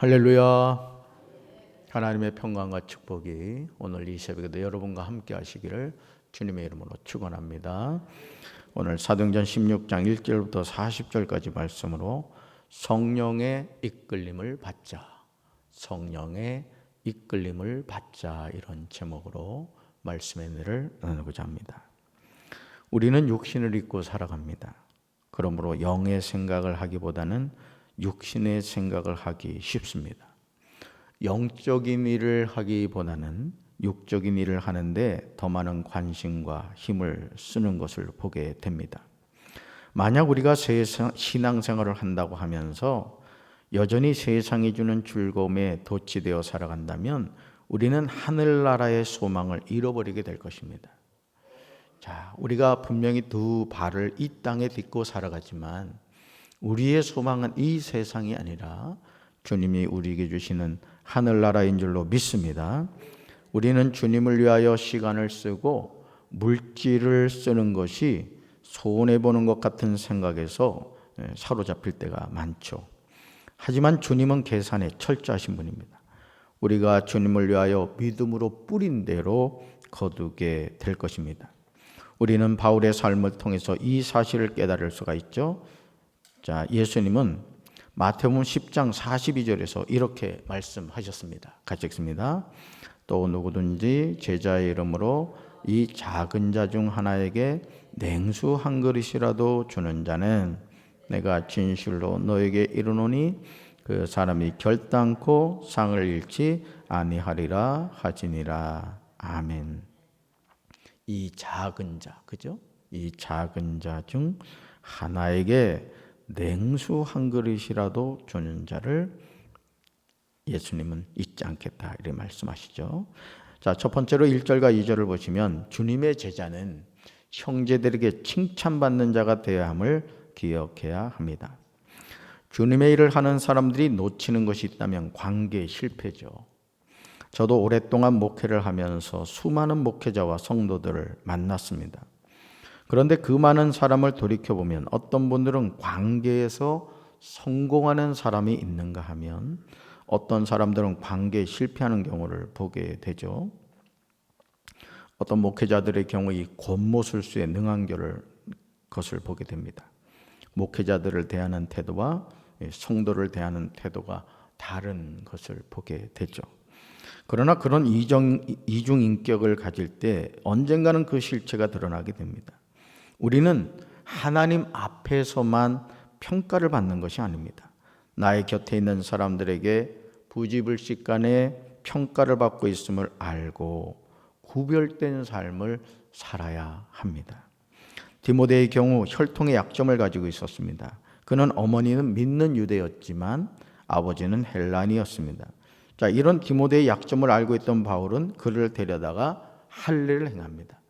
할렐루야. 하나님의 평강과 축복이 오늘 이 새벽에도 여러분과 함께 하시기를 주님의 이름으로 축원합니다. 오늘 사도행전 16장 1절부터 40절까지 말씀으로 성령의 이끌림을 받자, 성령의 이끌림을 받자, 이런 제목으로 말씀의 은혜를 나누고자 합니다. 우리는 육신을 입고 살아갑니다. 그러므로 영의 생각을 하기보다는 육신의 생각을 하기 쉽습니다. 영적인 일을 하기보다는 육적인 일을 하는데 더 많은 관심과 힘을 쓰는 것을 보게 됩니다. 만약 우리가 신앙생활을 한다고 하면서 여전히 세상이 주는 즐거움에 도취되어 살아간다면 우리는 하늘나라의 소망을 잃어버리게 될 것입니다. 자, 우리가 분명히 두 발을 이 땅에 딛고 살아가지만 우리의 소망은 이 세상이 아니라 주님이 우리에게 주시는 하늘나라인 줄로 믿습니다. 우리는 주님을 위하여 시간을 쓰고 물질을 쓰는 것이 손해보는 것 같은 생각에서 사로잡힐 때가 많죠. 하지만 주님은 계산에 철저하신 분입니다. 우리가 주님을 위하여 믿음으로 뿌린 대로 거두게 될 것입니다. 우리는 바울의 삶을 통해서 이 사실을 깨달을 수가 있죠. 자, 예수님은 마태복음 10장 42절에서 이렇게 말씀하셨습니다. 같이 읽습니다. 또 누구든지 제자의 이름으로 이 작은 자 중 하나에게 냉수 한 그릇이라도 주는 자는 내가 진실로 너에게 이르노니 그 사람이 결단코 상을 잃지 아니하리라 하시니라. 아멘. 이 작은 자, 그죠? 이 작은 자 중 하나에게 냉수 한 그릇이라도 주는 자를 예수님은 잊지 않겠다, 이렇게 말씀하시죠. 자, 첫 번째로 1절과 2절을 보시면 주님의 제자는 형제들에게 칭찬받는 자가 되어야 함을 기억해야 합니다. 주님의 일을 하는 사람들이 놓치는 것이 있다면 관계 실패죠. 저도 오랫동안 목회를 하면서 수많은 목회자와 성도들을 만났습니다. 그런데 그 많은 사람을 돌이켜보면 어떤 분들은 관계에서 성공하는 사람이 있는가 하면 어떤 사람들은 관계에 실패하는 경우를 보게 되죠. 어떤 목회자들의 경우 이 권모술수에 능한 것을 보게 됩니다. 목회자들을 대하는 태도와 성도를 대하는 태도가 다른 것을 보게 되죠. 그러나 그런 이중인격을 가질 때 언젠가는 그 실체가 드러나게 됩니다. 우리는 하나님 앞에서만 평가를 받는 것이 아닙니다. 나의 곁에 있는 사람들에게 부지불식간에 평가를 받고 있음을 알고 구별된 삶을 살아야 합니다. 디모데의 경우 혈통의 약점을 가지고 있었습니다. 그는 어머니는 믿는 유대였지만 아버지는 헬라인이었습니다. 자, 이런 디모데의 약점을 알고 있던 바울은 그를 데려다가 할례를 행합니다.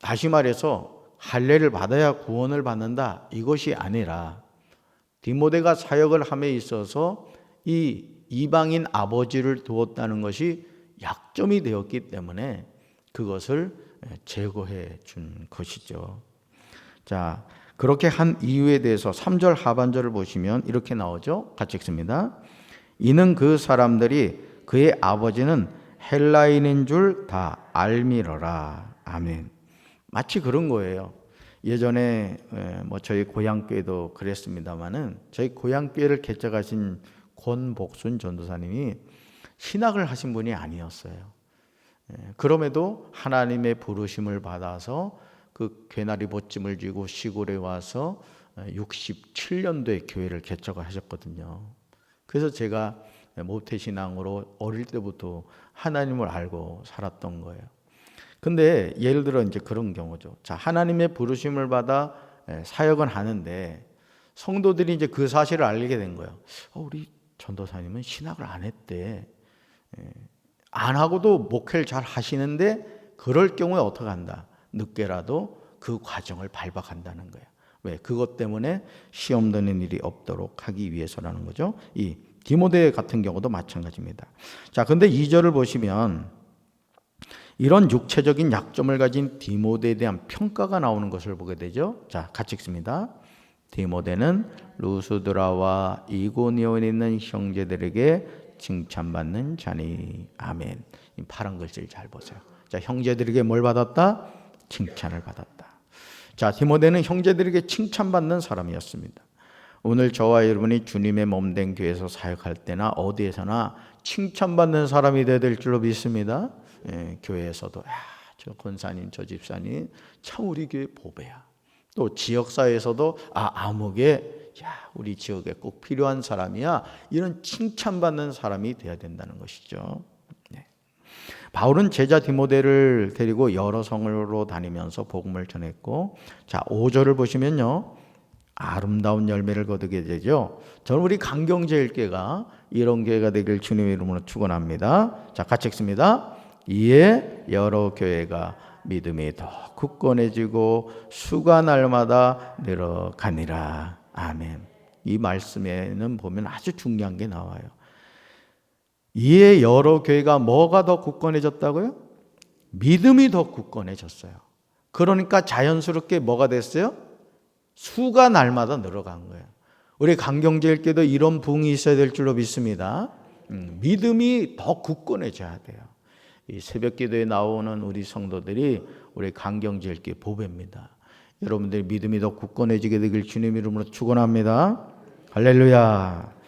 다시 말해서 할례를 받아야 구원을 받는다, 이것이 아니라 디모데가 사역을 함에 있어서 이 이방인 아버지를 두었다는 것이 약점이 되었기 때문에 그것을 제거해 준 것이죠. 자, 그렇게 한 이유에 대해서 3절 하반절을 보시면 이렇게 나오죠. 같이 읽습니다. 이는 그 사람들이 그의 아버지는 헬라인인 줄 다 알미러라. 아멘. 마치 그런 거예요. 예전에 저희 고향교회도 그랬습니다만은 저희 고향교회를 개척하신 권복순 전도사님이 신학을 하신 분이 아니었어요. 그럼에도 하나님의 부르심을 받아서 그 괴나리 보찜을 쥐고 시골에 와서 67년도에 교회를 개척을 하셨거든요. 그래서 제가 모태신앙으로 어릴 때부터 하나님을 알고 살았던 거예요. 근데 예를 들어 이제 그런 경우죠. 자, 하나님의 부르심을 받아 사역은 하는데 성도들이 이제 그 사실을 알게 된 거예요. 우리 전도사님은 신학을 안 했대. 안 하고도 목회를 잘 하시는데 그럴 경우에 어떻게 한다? 늦게라도 그 과정을 밟아간다는 거예요. 왜? 그것 때문에 시험 드는 일이 없도록 하기 위해서라는 거죠. 이 디모데 같은 경우도 마찬가지입니다. 자, 근데 2절을 보시면 이런 육체적인 약점을 가진 디모데에 대한 평가가 나오는 것을 보게 되죠. 자, 같이 읽습니다. 디모데는 루스드라와 이고니온에 있는 형제들에게 칭찬받는 자니. 아멘. 이 파란 글씨를 잘 보세요. 자, 형제들에게 뭘 받았다? 칭찬을 받았다. 자, 디모데는 형제들에게 칭찬받는 사람이었습니다. 오늘 저와 여러분이 주님의 몸된 교회에서 사역할 때나 어디에서나 칭찬받는 사람이 되어야 될 줄로 믿습니다. 교회에서도 저 권사님, 저 집사님 참 우리 교회 보배야. 또 지역사회에서도 아무개 우리 지역에 꼭 필요한 사람이야. 이런 칭찬받는 사람이 되어야 된다는 것이죠. 바울은 제자 디모데를 데리고 여러 성으로 다니면서 복음을 전했고, 자 5절을 보시면요, 아름다운 열매를 거두게 되죠. 저는 우리 강경제일교회가 이런 교회가 되길 주님의 이름으로 축원합니다. 자, 같이 읽습니다. 이에 여러 교회가 믿음이 더 굳건해지고 수가 날마다 늘어가니라. 아멘. 이 말씀에는 보면 아주 중요한 게 나와요. 이에 여러 교회가 뭐가 더 굳건해졌다고요? 믿음이 더 굳건해졌어요. 그러니까 자연스럽게 뭐가 됐어요? 수가 날마다 늘어간 거예요. 우리 강경제일교회도 이런 부흥이 있어야 될 줄로 믿습니다. 믿음이 더 굳건해져야 돼요. 이 새벽 기도에 나오는 우리 성도들이 우리 강경제일교회 보배입니다. 여러분들이 믿음이 더 굳건해지게 되길 주님 이름으로 축원합니다. 할렐루야.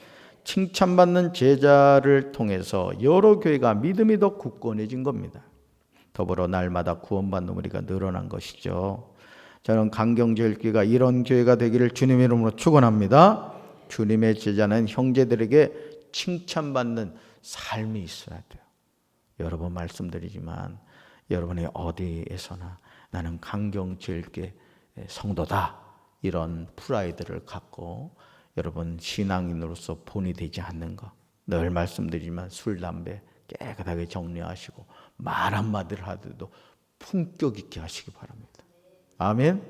칭찬받는 제자를 통해서 여러 교회가 믿음이 더 굳건해진 겁니다. 더불어 날마다 구원받는 우리가 늘어난 것이죠. 저는 강경제일교회가 이런 교회가 되기를 주님 이름으로 축원합니다. 주님의 제자는 형제들에게 칭찬받는 삶이 있어야 돼요. 여러 번 말씀드리지만 여러분의 어디에서나 나는 강경제일교회 성도다, 이런 프라이드를 갖고 여러분 신앙인으로서 본이 되지 않는 것, 늘 말씀드리지만 술, 담배 깨끗하게 정리하시고 말 한마디를 하더라도 품격 있게 하시기 바랍니다. 아멘.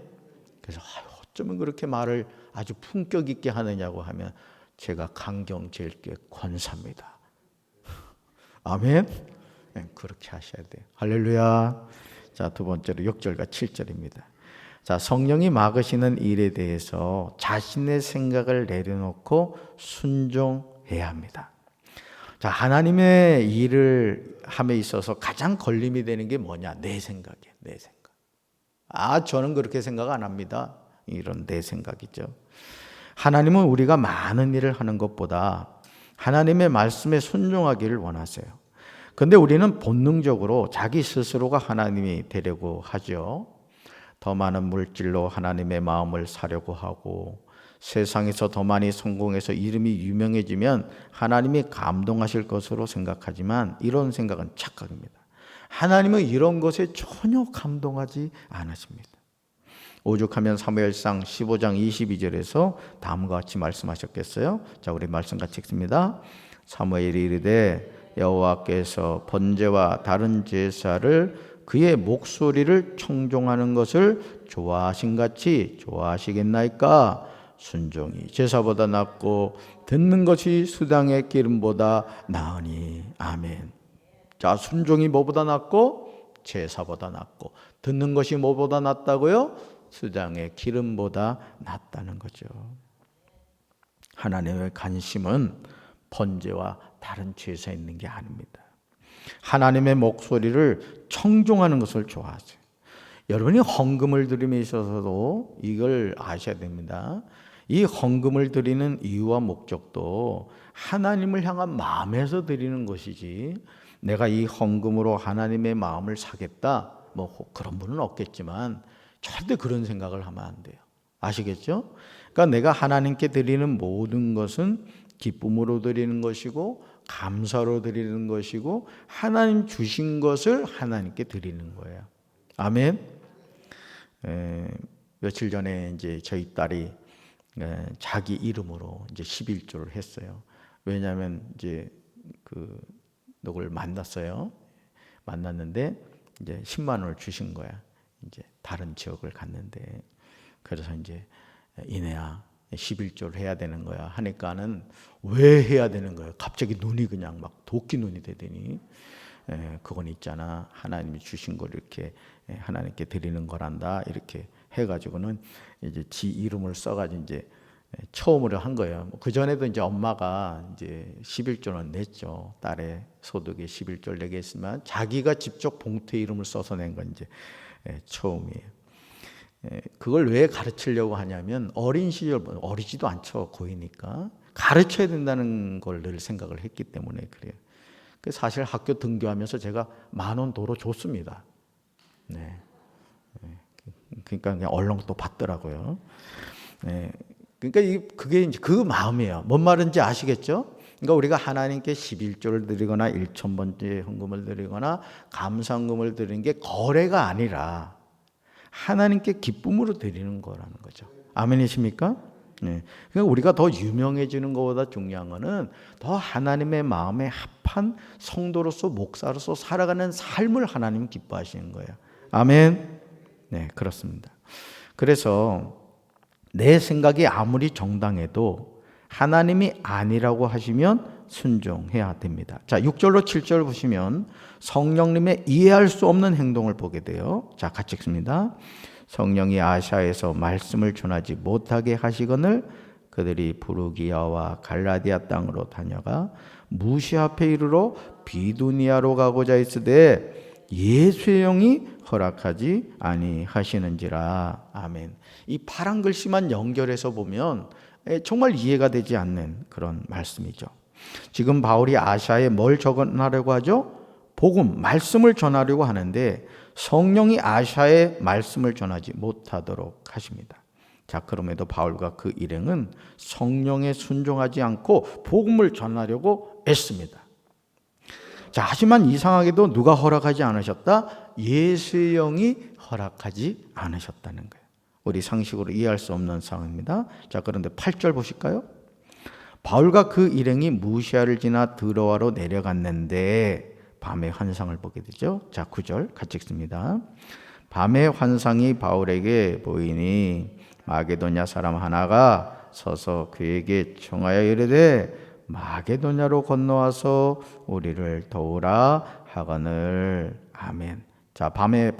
그래서 어쩌면 그렇게 말을 아주 품격 있게 하느냐고 하면 제가 강경제일교회 권사입니다. 아멘. 네, 그렇게 하셔야 돼요. 할렐루야. 자, 두 번째로 6절과 7절입니다. 자, 성령이 막으시는 일에 대해서 자신의 생각을 내려놓고 순종해야 합니다. 자, 하나님의 일을 함에 있어서 가장 걸림이 되는 게 뭐냐? 내 생각이에요. 내 생각. 저는 그렇게 생각 안 합니다. 이런 내 생각이죠. 하나님은 우리가 많은 일을 하는 것보다 하나님의 말씀에 순종하기를 원하세요. 그런데 우리는 본능적으로 자기 스스로가 하나님이 되려고 하죠. 더 많은 물질로 하나님의 마음을 사려고 하고, 세상에서 더 많이 성공해서 이름이 유명해지면 하나님이 감동하실 것으로 생각하지만 이런 생각은 착각입니다. 하나님은 이런 것에 전혀 감동하지 않으십니다. 오죽하면 사무엘상 15장 22절에서 다음과 같이 말씀하셨겠어요? 자, 우리 말씀 같이 읽습니다. 사무엘이 이르되 여호와께서 번제와 다른 제사를 그의 목소리를 청종하는 것을 좋아하신같이 좋아하시겠나이까? 순종이 제사보다 낫고 듣는 것이 수당의 기름보다 나으니. 아멘. 자, 순종이 뭐보다 낫고? 제사보다 낫고. 듣는 것이 뭐보다 낫다고요? 수당의 기름보다 낫다는 거죠. 하나님의 관심은 번제와 다른 제사에 있는 게 아닙니다. 하나님의 목소리를 청종하는 것을 좋아하세요. 여러분이 헌금을 드림에 있어서도 이걸 아셔야 됩니다. 이 헌금을 드리는 이유와 목적도 하나님을 향한 마음에서 드리는 것이지, 내가 이 헌금으로 하나님의 마음을 사겠다, 뭐 그런 분은 없겠지만 절대 그런 생각을 하면 안 돼요. 아시겠죠? 그러니까 내가 하나님께 드리는 모든 것은 기쁨으로 드리는 것이고 감사로 드리는 것이고 하나님 주신 것을 하나님께 드리는 거예요. 아멘. 며칠 전에 이제 저희 딸이 자기 이름으로 이제 11조를 했어요. 왜냐하면 이제 누굴 만났어요. 만났는데 이제 10만 원을 주신 거야. 이제 다른 지역을 갔는데, 그래서 이제 이내야 11조를 해야 되는 거야 하니까는 왜 해야 되는 거예요? 갑자기 눈이 그냥 막 도끼 눈이 되더니, 그건 있잖아, 하나님이 주신 걸 이렇게 하나님께 드리는 거란다, 이렇게 해가지고는 이제 지 이름을 써가지고 이제 처음으로 한 거예요. 그 전에도 이제 엄마가 이제 11조는 냈죠. 딸의 소득에 11조를 내게 했으면 자기가 직접 봉투에 이름을 써서 낸 건 이제 처음이에요. 그걸 왜 가르치려고 하냐면 어린 시절, 어리지도 않죠. 고이니까 가르쳐야 된다는 걸 늘 생각을 했기 때문에 그래요. 사실 학교 등교하면서 제가 10,000원 도로 줬습니다. 네. 그러니까 그냥 얼렁 또 받더라고요. 네. 그러니까 그게 이제 그 마음이에요. 뭔 말인지 아시겠죠? 그러니까 우리가 하나님께 11조를 드리거나 1,000번째 헌금을 드리거나 감사헌금을 드리는 게 거래가 아니라 하나님께 기쁨으로 드리는 거라는 거죠. 아멘이십니까? 네. 그러니까 우리가 더 유명해지는 것보다 중요한 거는 더 하나님의 마음에 합한 성도로서 목사로서 살아가는 삶을 하나님 기뻐하시는 거예요. 아멘. 네, 그렇습니다. 그래서 내 생각이 아무리 정당해도 하나님이 아니라고 하시면 순종해야 됩니다. 자, 6절로 7절 보시면 성령님의 이해할 수 없는 행동을 보게 돼요. 자, 같이 읽습니다. 성령이 아시아에서 말씀을 전하지 못하게 하시거늘 그들이 부르기아와 갈라디아 땅으로 다녀가 무시 앞에 이르러 비두니아로 가고자 했으되 예수의 영이 허락하지 아니하시는지라. 아멘. 이 파란 글씨만 연결해서 보면 정말 이해가 되지 않는 그런 말씀이죠. 지금 바울이 아시아에 뭘 전하려고 하죠? 복음, 말씀을 전하려고 하는데 성령이 아시아에 말씀을 전하지 못하도록 하십니다. 자, 그럼에도 바울과 그 일행은 성령에 순종하지 않고 복음을 전하려고 애씁니다. 자, 하지만 이상하게도 누가 허락하지 않으셨다? 예수의 영이 허락하지 않으셨다는 거예요. 우리 상식으로 이해할 수 없는 상황입니다. 자, 그런데 8절 보실까요? 바울과 그 일행이 무시아를 지나 드로아로 내려갔는데 밤의 환상을 보게 되죠. 자, 9절 같이 읽습니다. 밤의 환상이 바울에게 보이니 마게도냐 사람 하나가 서서 그에게 청하여 이르되 마게도냐로 건너와서 우리를 도우라 하거늘. 아멘. 자, 밤에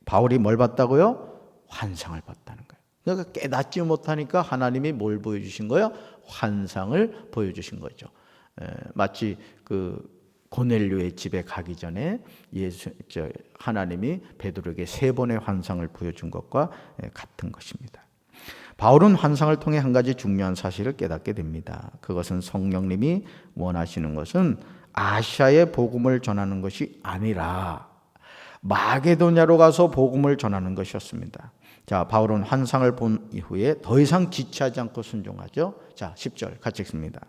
바울이 뭘 봤다고요? 환상을 봤다는 거예요. 그러니까 깨닫지 못하니까 하나님이 뭘 보여주신 거예요? 환상을 보여주신 거죠. 마치 그 고넬료의 집에 가기 전에 하나님이 베드로에게 3번의 환상을 보여준 것과 같은 것입니다. 바울은 환상을 통해 한 가지 중요한 사실을 깨닫게 됩니다. 그것은 성령님이 원하시는 것은 아시아의 복음을 전하는 것이 아니라 마게도냐로 가서 복음을 전하는 것이었습니다. 자, 바울은 환상을 본 이후에 더 이상 지체하지 않고 순종하죠. 자, 10절 같이 읽습니다.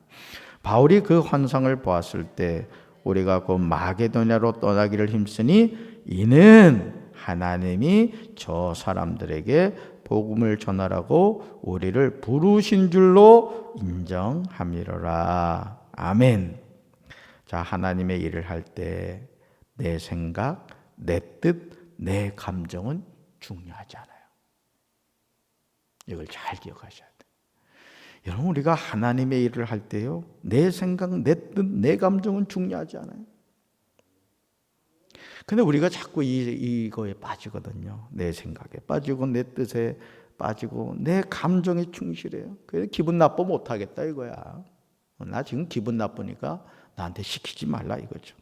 바울이 그 환상을 보았을 때 우리가 곧 마게도냐로 떠나기를 힘쓰니 이는 하나님이 저 사람들에게 복음을 전하라고 우리를 부르신 줄로 인정함이로라. 아멘. 자, 하나님의 일을 할 때 내 생각, 내 뜻, 내 감정은 중요하지 않아요. 이걸 잘 기억하셔야 돼요. 여러분, 우리가 하나님의 일을 할 때요, 내 생각, 내 뜻, 내 감정은 중요하지 않아요. 근데 우리가 자꾸 이거에 빠지거든요. 내 생각에 빠지고 내 뜻에 빠지고 내 감정에 충실해요. 그래서 기분 나빠 못하겠다 이거야. 나 지금 기분 나쁘니까 나한테 시키지 말라 이거죠.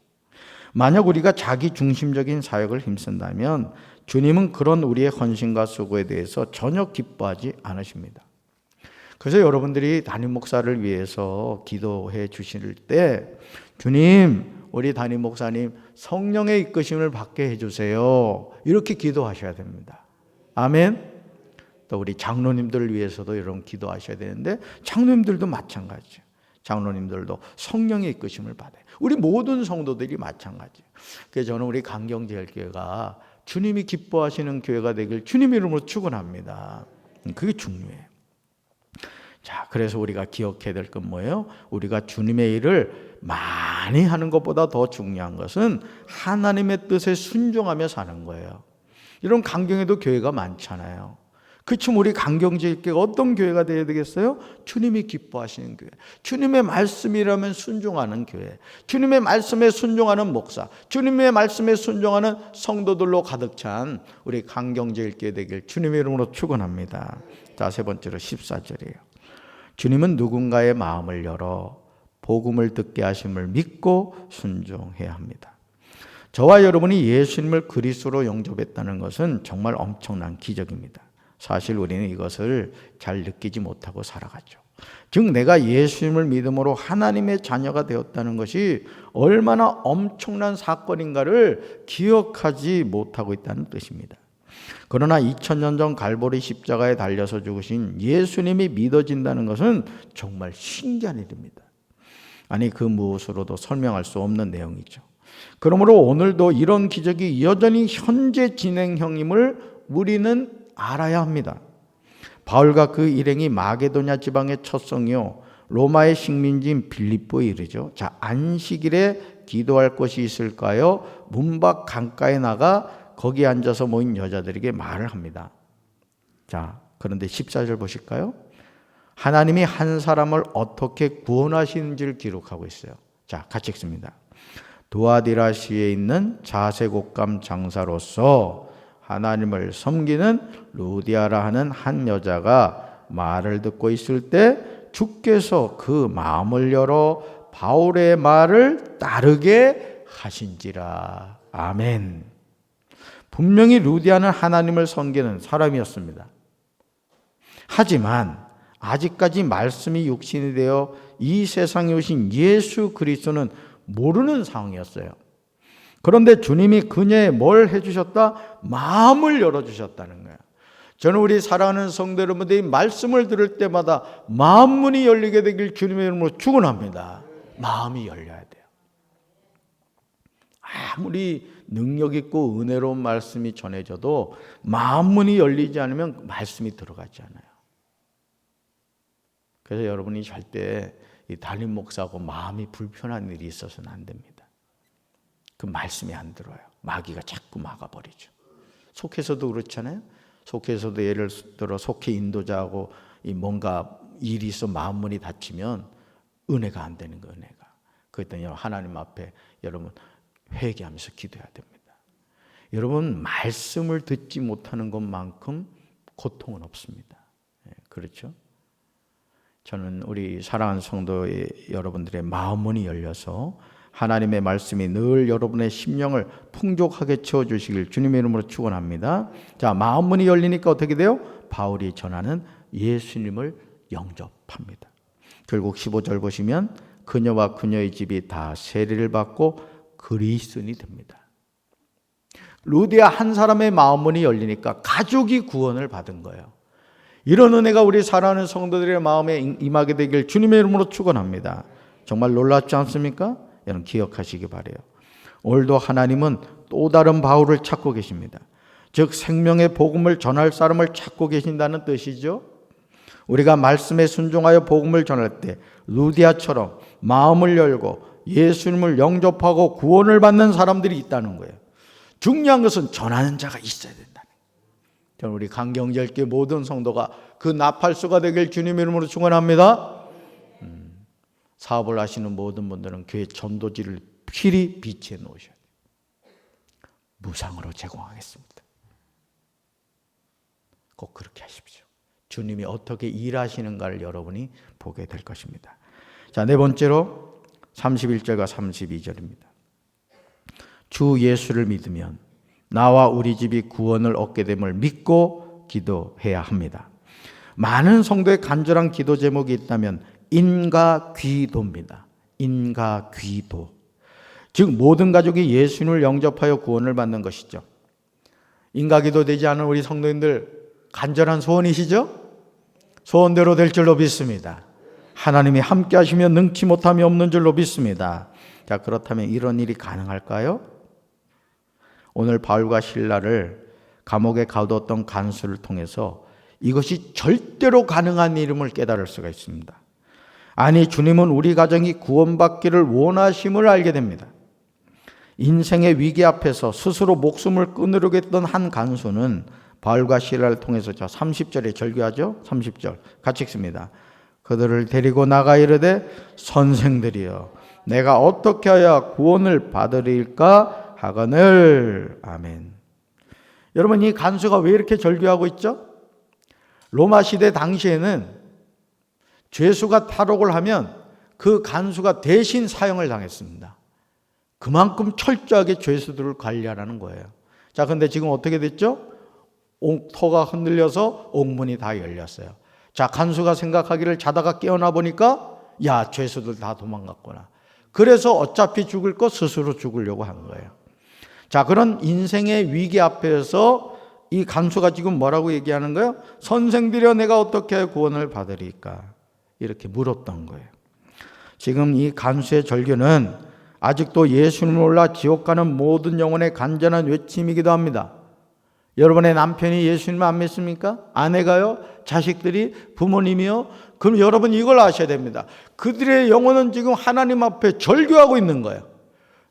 만약 우리가 자기 중심적인 사역을 힘쓴다면 주님은 그런 우리의 헌신과 수고에 대해서 전혀 기뻐하지 않으십니다. 그래서 여러분들이 담임 목사를 위해서 기도해 주실 때 주님, 우리 담임 목사님 성령의 이끄심을 받게 해주세요. 이렇게 기도하셔야 됩니다. 아멘. 또 우리 장로님들을 위해서도 여러분 기도하셔야 되는데 장로님들도 마찬가지죠. 장로님들도 성령의 이끄심을 받아요. 우리 모든 성도들이 마찬가지예요. 그래서 저는 우리 강경제일교회가 주님이 기뻐하시는 교회가 되길 주님 이름으로 축원합니다. 그게 중요해요. 자, 그래서 우리가 기억해야 될 건 뭐예요? 우리가 주님의 일을 많이 하는 것보다 더 중요한 것은 하나님의 뜻에 순종하며 사는 거예요. 이런 강경에도 교회가 많잖아요. 그치만 우리 강경제일교회가 어떤 교회가 되어야 되겠어요? 주님이 기뻐하시는 교회, 주님의 말씀이라면 순종하는 교회, 주님의 말씀에 순종하는 목사, 주님의 말씀에 순종하는 성도들로 가득 찬 우리 강경제일교회 되길 주님의 이름으로 축원합니다. 자, 세 번째로 14절이에요. 주님은 누군가의 마음을 열어 복음을 듣게 하심을 믿고 순종해야 합니다. 저와 여러분이 예수님을 그리스도로 영접했다는 것은 정말 엄청난 기적입니다. 사실 우리는 이것을 잘 느끼지 못하고 살아가죠. 즉 내가 예수님을 믿음으로 하나님의 자녀가 되었다는 것이 얼마나 엄청난 사건인가를 기억하지 못하고 있다는 뜻입니다. 그러나 2000년 전 갈보리 십자가에 달려서 죽으신 예수님이 믿어진다는 것은 정말 신기한 일입니다. 아니 그 무엇으로도 설명할 수 없는 내용이죠. 그러므로 오늘도 이런 기적이 여전히 현재 진행형임을 우리는 알아야 합니다. 바울과 그 일행이 마게도냐 지방의 첫 성이요 로마의 식민지인 빌립보에 이르죠. 자, 안식일에 기도할 곳이 있을까요? 문 밖 강가에 나가 거기 앉아서 모인 여자들에게 말을 합니다. 자, 그런데 14절 보실까요? 하나님이 한 사람을 어떻게 구원하시는지를 기록하고 있어요. 자, 같이 읽습니다. 두아디라시에 있는 자색옷감 장사로서 하나님을 섬기는 루디아라 하는 한 여자가 말을 듣고 있을 때 주께서 그 마음을 열어 바울의 말을 따르게 하신지라. 아멘. 분명히 루디아는 하나님을 섬기는 사람이었습니다. 하지만 아직까지 말씀이 육신이 되어 이 세상에 오신 예수 그리스도는 모르는 상황이었어요. 그런데 주님이 그녀에 뭘 해주셨다? 마음을 열어주셨다는 거예요. 저는 우리 사랑하는 성도 여러분들이 말씀을 들을 때마다 마음문이 열리게 되길 주님의 이름으로 축원합니다. 마음이 열려야 돼요. 아무리 능력 있고 은혜로운 말씀이 전해져도 마음문이 열리지 않으면 말씀이 들어가지 않아요. 그래서 여러분이 절대 이 담임 목사하고 마음이 불편한 일이 있어서는 안 됩니다. 그 말씀이 안 들어요. 마귀가 자꾸 막아버리죠. 속해서도 그렇잖아요. 속해서도 예를 들어 속해 인도자하고 이 뭔가 일이 있어 마음문이 닫히면 은혜가 안 되는 거예요. 은혜가. 그랬더니 하나님 앞에 여러분 회개하면서 기도해야 됩니다. 여러분 말씀을 듣지 못하는 것만큼 고통은 없습니다. 그렇죠? 저는 우리 사랑하는 성도 여러분들의 마음문이 열려서 하나님의 말씀이 늘 여러분의 심령을 풍족하게 채워주시길 주님의 이름으로 축원합니다. 자, 마음문이 열리니까 어떻게 돼요? 바울이 전하는 예수님을 영접합니다. 결국 15절 보시면 그녀와 그녀의 집이 다 세례를 받고 그리스도인이 됩니다. 루디아 한 사람의 마음문이 열리니까 가족이 구원을 받은 거예요. 이런 은혜가 우리 사랑하는 성도들의 마음에 임하게 되길 주님의 이름으로 축원합니다. 정말 놀랍지 않습니까? 여러분 기억하시기 바라요. 오늘도 하나님은 또 다른 바울을 찾고 계십니다. 즉 생명의 복음을 전할 사람을 찾고 계신다는 뜻이죠. 우리가 말씀에 순종하여 복음을 전할 때 루디아처럼 마음을 열고 예수님을 영접하고 구원을 받는 사람들이 있다는 거예요. 중요한 것은 전하는 자가 있어야 된다는 거예요. 저는 우리 강경제일교회 모든 성도가 그 나팔수가 되길 주님의 이름으로 축원합니다. 사업을 하시는 모든 분들은 교회 전도지를 필히 비치해 놓으셔야 돼요. 무상으로 제공하겠습니다. 꼭 그렇게 하십시오. 주님이 어떻게 일하시는가를 여러분이 보게 될 것입니다. 자, 네 번째로 31절과 32절입니다. 주 예수를 믿으면 나와 우리 집이 구원을 얻게 됨을 믿고 기도해야 합니다. 많은 성도의 간절한 기도 제목이 있다면 인가귀도입니다. 인가귀도. 즉 모든 가족이 예수님을 영접하여 구원을 받는 것이죠. 인가귀도 되지 않은 우리 성도님들 간절한 소원이시죠? 소원대로 될 줄로 믿습니다. 하나님이 함께 하시면 능치 못함이 없는 줄로 믿습니다. 자, 그렇다면 이런 일이 가능할까요? 오늘 바울과 실라를 감옥에 가두었던 간수를 통해서 이것이 절대로 가능한 일임을 깨달을 수가 있습니다. 아니, 주님은 우리 가정이 구원받기를 원하심을 알게 됩니다. 인생의 위기 앞에서 스스로 목숨을 끊으려고 했던 한 간수는 바울과 실라를 통해서 30절에 절규하죠. 30절 같이 읽습니다. 그들을 데리고 나가 이르되 선생들이여 내가 어떻게 하여 구원을 받으리까 하거늘. 아멘. 여러분, 이 간수가 왜 이렇게 절규하고 있죠? 로마 시대 당시에는 죄수가 탈옥을 하면 그 간수가 대신 사형을 당했습니다. 그만큼 철저하게 죄수들을 관리하라는 거예요. 자, 근데 지금 어떻게 됐죠? 옥토가 흔들려서 옥문이 다 열렸어요. 자, 간수가 생각하기를 자다가 깨어나 보니까 야, 죄수들 다 도망갔구나. 그래서 어차피 죽을 거 스스로 죽으려고 한 거예요. 자, 그런 인생의 위기 앞에서 이 간수가 지금 뭐라고 얘기하는 거예요? 선생들여 내가 어떻게 구원을 받으리까? 이렇게 물었던 거예요. 지금 이 간수의 절규는 아직도 예수님을 몰라 지옥 가는 모든 영혼의 간절한 외침이기도 합니다. 여러분의 남편이 예수님을 안 믿습니까? 아내가요? 자식들이? 부모님이요? 그럼 여러분 이걸 아셔야 됩니다. 그들의 영혼은 지금 하나님 앞에 절규하고 있는 거예요.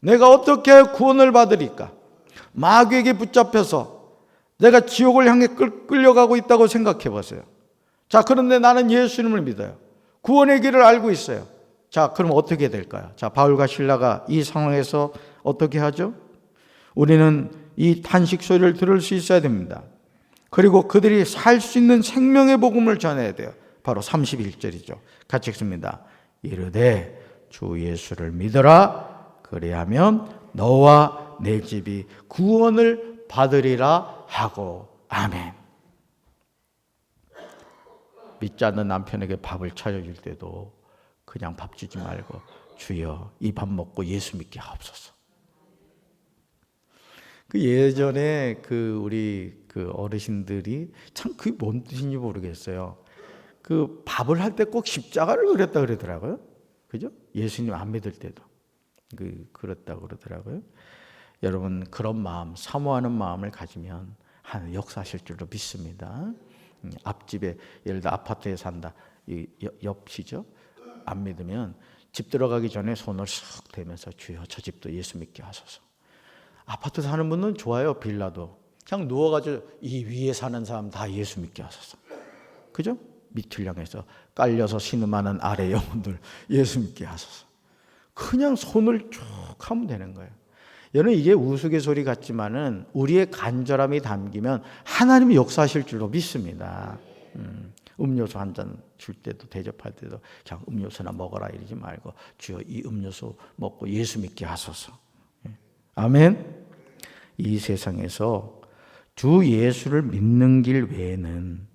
내가 어떻게 구원을 받으리까? 마귀에게 붙잡혀서 내가 지옥을 향해 끌려가고 있다고 생각해 보세요. 자, 그런데 나는 예수님을 믿어요. 구원의 길을 알고 있어요. 자, 그럼 어떻게 될까요? 자, 바울과 실라가 이 상황에서 어떻게 하죠? 우리는 이 탄식 소리를 들을 수 있어야 됩니다. 그리고 그들이 살 수 있는 생명의 복음을 전해야 돼요. 바로 31절이죠. 같이 읽습니다. 이르되 주 예수를 믿어라. 그리하면 너와 내 집이 구원을 받으리라 하고. 아멘. 믿지 않는 남편에게 밥을 차려줄 때도 그냥 밥 주지 말고 주여 이 밥 먹고 예수 믿게 하옵소서. 그 예전에 우리 어르신들이 참 그게 뭔 뜻인지 모르겠어요. 그 밥을 할 때 꼭 십자가를 그렸다 그러더라고요. 그죠? 예수님 안 믿을 때도 그렇다고 그러더라고요. 여러분, 그런 마음, 사모하는 마음을 가지면 하나님 역사하실 줄로 믿습니다. 앞집에 예를 들어 아파트에 산다. 이 옆이죠. 안 믿으면 집 들어가기 전에 손을 쓱 대면서 주여 저 집도 예수 믿게 하소서. 아파트 사는 분은 좋아요. 빌라도 그냥 누워가지고 이 위에 사는 사람 다 예수 믿게 하소서. 그죠? 밑을 향해서 깔려서 신음하는 아래 영혼들 예수 믿게 하소서. 그냥 손을 쭉 하면 되는 거예요. 여러분, 이게 우스갯소리 같지만은 우리의 간절함이 담기면 하나님이 역사하실 줄로 믿습니다. 음료수 한 잔 줄 때도 대접할 때도 그냥 음료수나 먹어라 이러지 말고 주여 이 음료수 먹고 예수 믿게 하소서. 아멘. 이 세상에서 주 예수를 믿는 길 외에는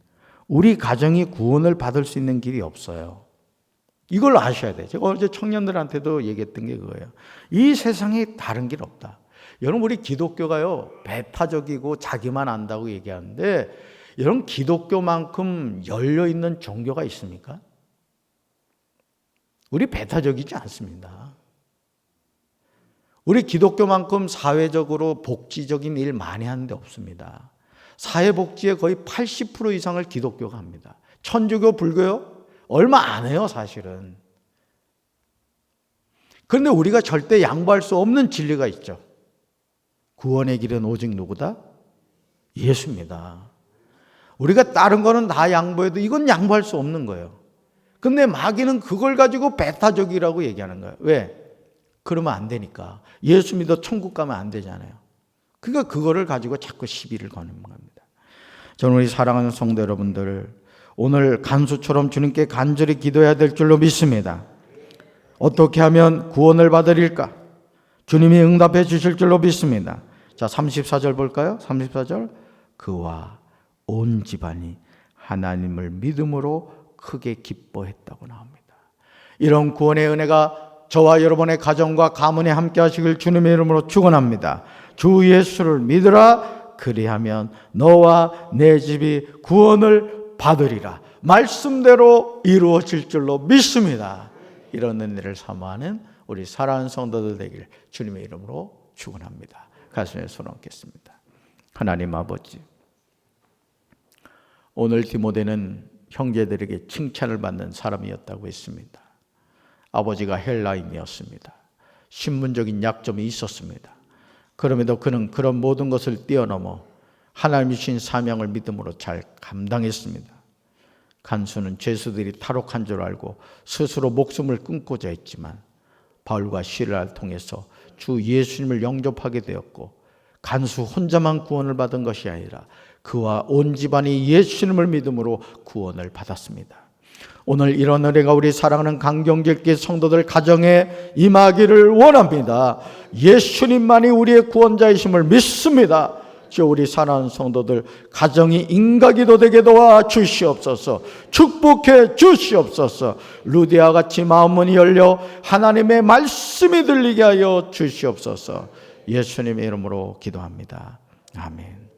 우리 가정이 구원을 받을 수 있는 길이 없어요. 이걸 아셔야 돼요. 제가 어제 청년들한테도 얘기했던 게 그거예요. 이 세상에 다른 길 없다. 여러분, 우리 기독교가요, 배타적이고 자기만 안다고 얘기하는데 여러분, 기독교만큼 열려있는 종교가 있습니까? 우리 배타적이지 않습니다. 우리 기독교만큼 사회적으로 복지적인 일 많이 하는 데 없습니다. 사회복지의 거의 80% 이상을 기독교가 합니다. 천주교, 불교요? 얼마 안 해요, 사실은. 그런데 우리가 절대 양보할 수 없는 진리가 있죠. 구원의 길은 오직 누구다? 예수입니다. 우리가 다른 거는 다 양보해도 이건 양보할 수 없는 거예요. 근데 마귀는 그걸 가지고 배타적이라고 얘기하는 거예요. 왜? 그러면 안 되니까. 예수 믿어 천국 가면 안 되잖아요. 그러니까 그거를 가지고 자꾸 시비를 거는 겁니다. 저는 우리 사랑하는 성도 여러분들, 오늘 간수처럼 주님께 간절히 기도해야 될 줄로 믿습니다. 어떻게 하면 구원을 받으릴까? 주님이 응답해 주실 줄로 믿습니다. 자, 34절 볼까요? 34절. 그와 온 집안이 하나님을 믿음으로 크게 기뻐했다고 나옵니다. 이런 구원의 은혜가 저와 여러분의 가정과 가문에 함께 하시길 주님의 이름으로 축원합니다. 주 예수를 믿으라. 그리하면 너와 내 집이 구원을 받으리라. 말씀대로 이루어질 줄로 믿습니다. 이런 은혜를 사모하는 우리 사랑하는 성도들 되길 주님의 이름으로 축원합니다. 가슴에 손 얹겠습니다. 하나님 아버지, 오늘 디모데는 형제들에게 칭찬을 받는 사람이었다고 했습니다. 아버지가 헬라인이었습니다. 신분적인 약점이 있었습니다. 그럼에도 그는 그런 모든 것을 뛰어넘어 하나님이 주신 사명을 믿음으로 잘 감당했습니다. 간수는 죄수들이 탈옥한 줄 알고 스스로 목숨을 끊고자 했지만 바울과 시라를 통해서 주 예수님을 영접하게 되었고, 간수 혼자만 구원을 받은 것이 아니라 그와 온 집안이 예수님을 믿음으로 구원을 받았습니다. 오늘 이런 은혜가 우리 사랑하는 강경제교회 성도들 가정에 임하기를 원합니다. 예수님만이 우리의 구원자이심을 믿습니다. 저 우리 사랑하는 성도들 가정이 인가기도 되게 도와 주시옵소서. 축복해 주시옵소서. 루디아 같이 마음문이 열려 하나님의 말씀이 들리게 하여 주시옵소서. 예수님의 이름으로 기도합니다. 아멘.